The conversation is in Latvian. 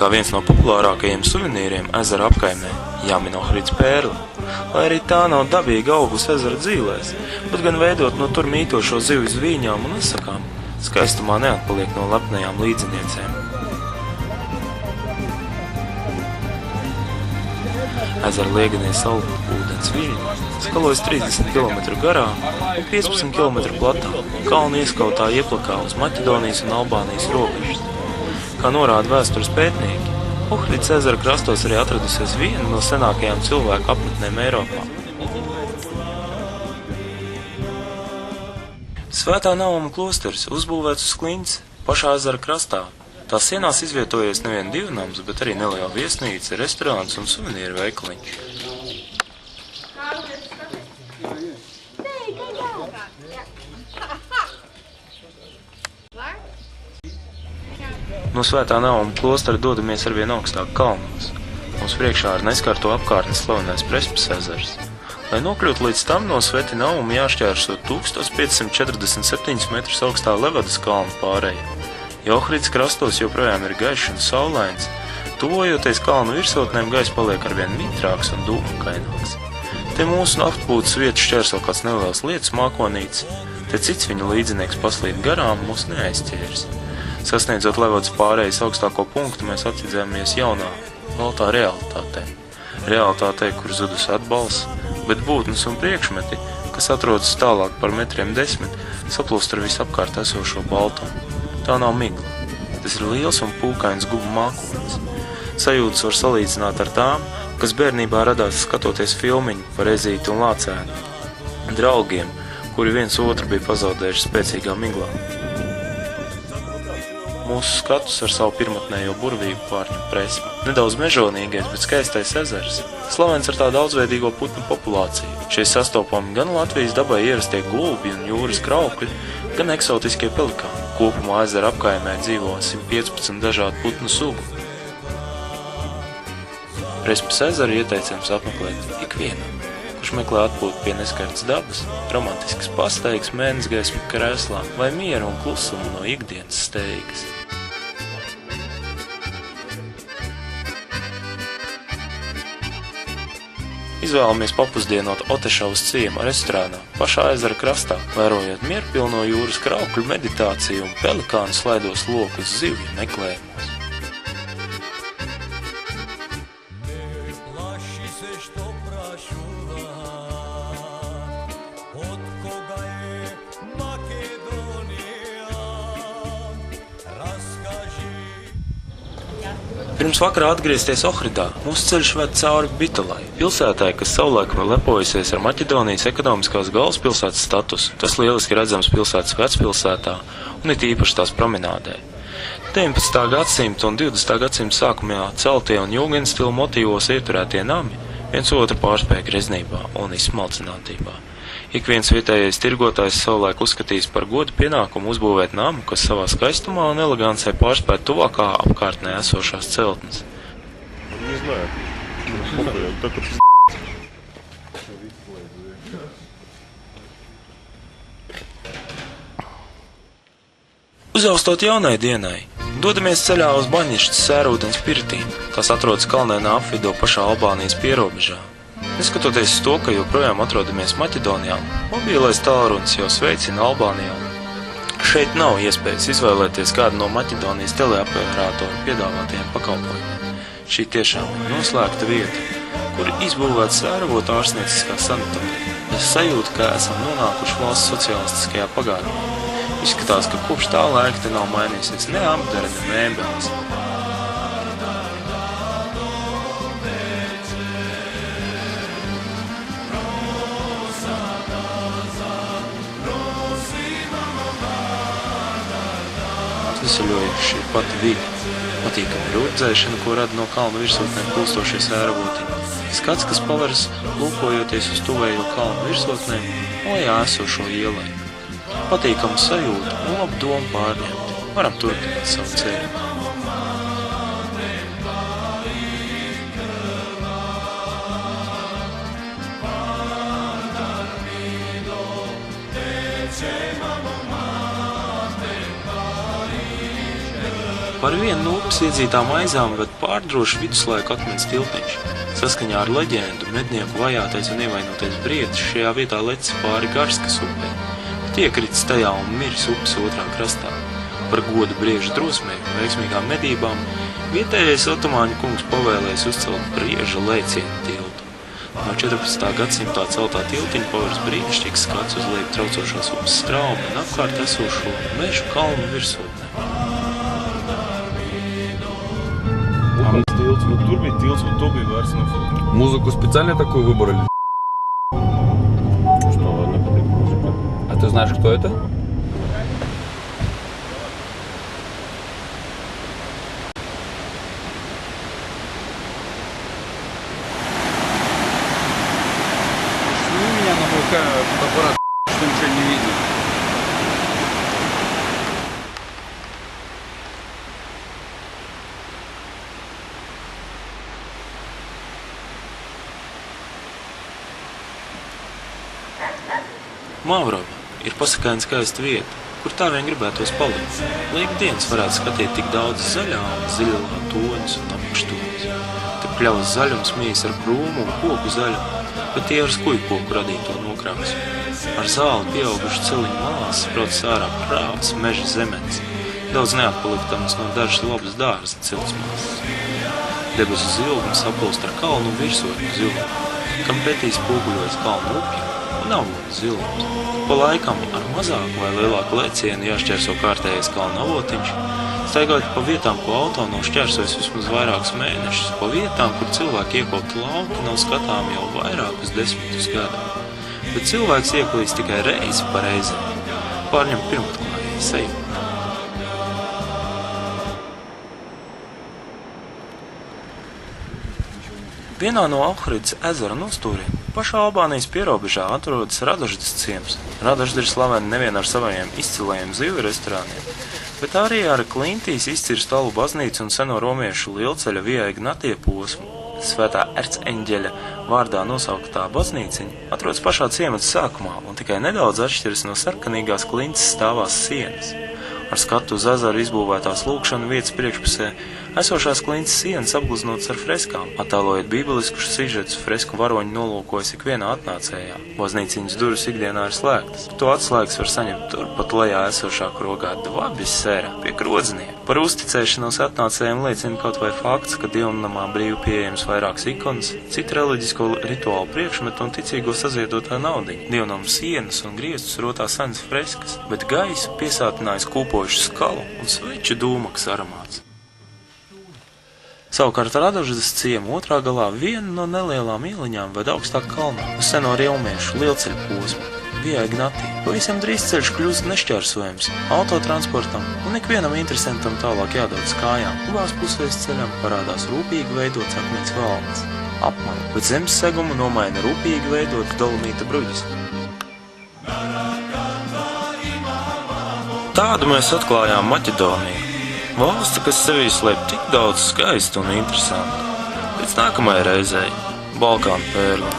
kā viens no populārākajiem suvenīriem ezera apkaimē jāmin Ohrids pērle, lai arī tā nav dabīgi augus ezera dzīvēs, bet gan veidot no tur mītošo zivju zvīņām un asakām, skaistumā neatpaliek no lepnajām līdziniecēm. Ezera lieganie salūdens viļņi skalojas 30 km garā un 15 km platā, kalnu ieskautā ieplakā uz Maķedonijas un Albānijas robežas. Kā norāda vēstures pētnieki, Ohrids ezera krastos arī atradusies viena no senākajām cilvēku apmetnēm Eiropā. Svētā Nauma klosters uzbūvēts uz klints pašā ezera krastā. Tās sienās izvietojies nevien divnams, bet arī neliela viesnīca, restorāns un suvenīru veikaliņš. No Svētā Nauma klostera dodamies arvien augstāk kalnos. Mums priekšā ar neskarto apkārtni slavenais Prespes ezers. Lai nokļūtu līdz tam, no Svētā Nauma jāšķērso 1547 metrus augstā Levadas kalnu pārēja. Ja Ohrids krastos joprojām ir gaišs un saulains, tuvojoties kalnu virsotnēm gaiss paliek arvien mitrāks un dūmkaināks. Te mūsu atpūtas vietu šķērso kāds neliels lietus mākonīts, te cits viņa līdzinieks paslīd garām mūs neaizķērs. Sasniedzot Levadas pārējas augstāko punktu, mēs atsidzēmies jaunā, baltā realitātē. Realitātē, kur zudus atbalsts, bet būtnes un priekšmeti, kas atrodas tālāk par metriem 10, saplūst ar visapkārt esošo baltumu. Tā nav migla. Tas ir liels un pūkains gubu mākonis. Sajūtas var salīdzināt ar tām, kas bērnībā radās skatoties filmiņu par Ezīti un Lācēnu. Draugiem, kuri viens otru bija pazaudējuši spēcīgā miglā. Mūsu skatus ar savu pirmatnējo burvību pārņem Prespe. Nedaudz mežonīgais, bet skaistais ezers. Slavens ar tā daudzveidīgo putnu populāciju. Šie sastopami gan Latvijas dabai ierastie gulbi un jūras kraukļi, gan eksotiskie pelikāni. Kopumā ezera apkaimē dzīvo 115 dažādu putnu sugu. Prespes ezeru ieteicams apmeklēt ikvienam, kurš meklē atpūtu pie neskartas dabas, romantiskas pastaigas mēnesgaismu krēslā vai mieru un klusumu no ikdienas steigas. Izvēlamies papusdienot Otešavas ciema restorānā, pašā ezera krastā, vērojot mierpilno jūras kraukļu meditāciju un pelikānu slaidos lokus zivju meklējumos. Pirms vakarā atgriezties Ohridā, mūsu ceļš ved cauri Bitolai, pilsētai, kas savulaik vēl lepojusies ar Maķedonijas ekonomiskās galvaspilsētas statusu. Tas lieliski redzams pilsētas vecpilsētā un it īpaši tās promenādē. 19. gadsimta un 20. gadsimta sākumā celtie un jūgenstila motīvos ieturētie nami viens otru pārspēja greznībā un izsmalcinātībā. Ik viens vietējais tirgotājs savulaik uzskatījis par godu pienākumu uzbūvēt namu, kas savā skaistumā un elegancē pārspēt tuvākā apkārtnē esošās celtnes. Uzaustot jaunai dienai, dodamies ceļā uz Baņištas sērūdens pirtīm, kas atrodas kalnēnā apvidū pašā Albānijas pierobežā. Neskatoties uz to, ka joprojām atrodamies Maķedonijā, mobilais tālrunis jau sveicina Albānijā. Šeit nav iespējas izvēlēties kādu no Maķedonijas teleoperātoru piedāvātajiem pakalpojumiem. Šī tiešām ir noslēgta vieta, kur izbūvēta sēravota ārstnieciskā sanatorija. Es sajūtu, ka esam nonākuši valsts sociālistiskajā pagātnē. Izskatās, ka kopš tā laika te nav mainīsies ne apdare, ne mēbeles. Atvesaļojuši ir pati vidi, patīkami rūdzēšana, ko rada no kalnu virsotnēm plūstošie sēravotiņi. Skats, kas paveras lūkojoties uz tuvējo kalnu virsotnēm, lejā esošo ielai. Patīkama sajūta un labu domu pārņemti. Varam turpināt savu ceļu. Par vienu no upes iedzītām aizām ved pārdrošs viduslaiku akmens tiltiņš. Saskaņā ar leģendu mednieku vajātais un ievainotais briedis šajā vietā lecis pāri Garskas upē, bet iekritis tajā un miris upes otrā krastā. Par godu brieža drosmei un veiksmīgām medībām vietējais otomāņu kungs pavēlējis uzcelt brieža lēcienu tiltu. No 14. gadsimtā celtā tiltiņa pavērs brīnišķīgs skats uz leju traucošās upes straumu un apkārt esošo mežu kalnu virsotnē. Тур bija tilts, вот то bija vairs nav фото. Музыку специально такую выбрали? Что, ладно, будет музыка. А ты знаешь, кто это? Сними меня на мой фотоаппарат, что ничего не видно. Mavrova ir pasakaini skaista vieta, kur tā vien gribētos palikt. Lai ikdienas varētu skatīt tik daudz zaļā un zilā toņus un apakštoņus. Te pļavas zaļums mīs ar krūmu un koku zaļumu, bet tie ar skujkoku radīto nokrāsu. Ar zāli pieauguši celiņu malās sprotas ārā prāvas meža zemenes, daudz neatpaliktams no dažas labas dārza ciltsmāsas. Debesu zilgums sapulst ar kalnu virsotņu zilgumu, kam pretī spoguļojas kalnu upja un avotu zilums. Pa laikam ar mazāku vai lielāku lēcienu jāšķērso kārtējais kalna avotiņš, staigājot pa vietām, ko auto nav šķērsojis vismaz vairākus mēnešus, pa vietām, kur cilvēki iekopti lauki nav skatām jau vairākus desmitus gadu. Bet cilvēks ieklīst tikai reizi pa reizēm, pārņem pirmatklājēju seju. Vienā no Ohridas ezera nostūriem pašā Albānijas pierobežā atrodas Radaždas ciems. Radažda ir slavena nevien ar saviem izcilajiem zivju restorāniem, bet arī ar klintīs izcirstu alu baznīcu un seno romiešu lielceļa Via Ignatie posmu. Svētā Erceņģeļa vārdā nosauktā baznīciņa atrodas pašā ciemata sākumā un tikai nedaudz atšķiras no sarkanīgās klintas stāvās sienas. Ar skatu uz ezeru izbūvētās lūkšana vietas priekšpusē esošās klintas sienas apgleznotas ar freskām, attēlojot bībeliskus sižetus fresku varoņi nolūkojas ikvienā atnācējā. Baznīciņas durvis ikdienā ir slēgtas. To atslēgas var saņemt turpat lejā esošā krogā Dvabis sērā pie krodznieka. Par uzticēšanos atnācējiem liecina kaut vai fakts, ka dievnamā brīvi pieejams vairākas ikonas, citu reliģisko rituālu priekšmetu un ticīgo saziedotā naudiņa. Dievnam sienas un griestus rotā senas freskas, bet gaisu piesātinājis kūpojuši skalu un sveču dūmaks aromāts. Savukārt Radaždas ciema otrā galā viena no nelielām ieliņām ved augstāk kalnā uz seno rielmiešu lielceļu posmu. Via Ignatī. Pavisam drīz ceļš kļūst nešķērsojams autotransportam un ikvienam interesantam tālāk jādodas kājām. Abās pusēs ceļam parādās rūpīgi veidots akmens valnes, apmali, bet zemes segumu nomaina rūpīgi veidots dolomīta bruģis. Tādu mēs atklājām Maķedoniju. Valsti, kas sevī slēp tik daudz skaistu un interesantu. Līdz nākamajai reizei Balkānu pērli.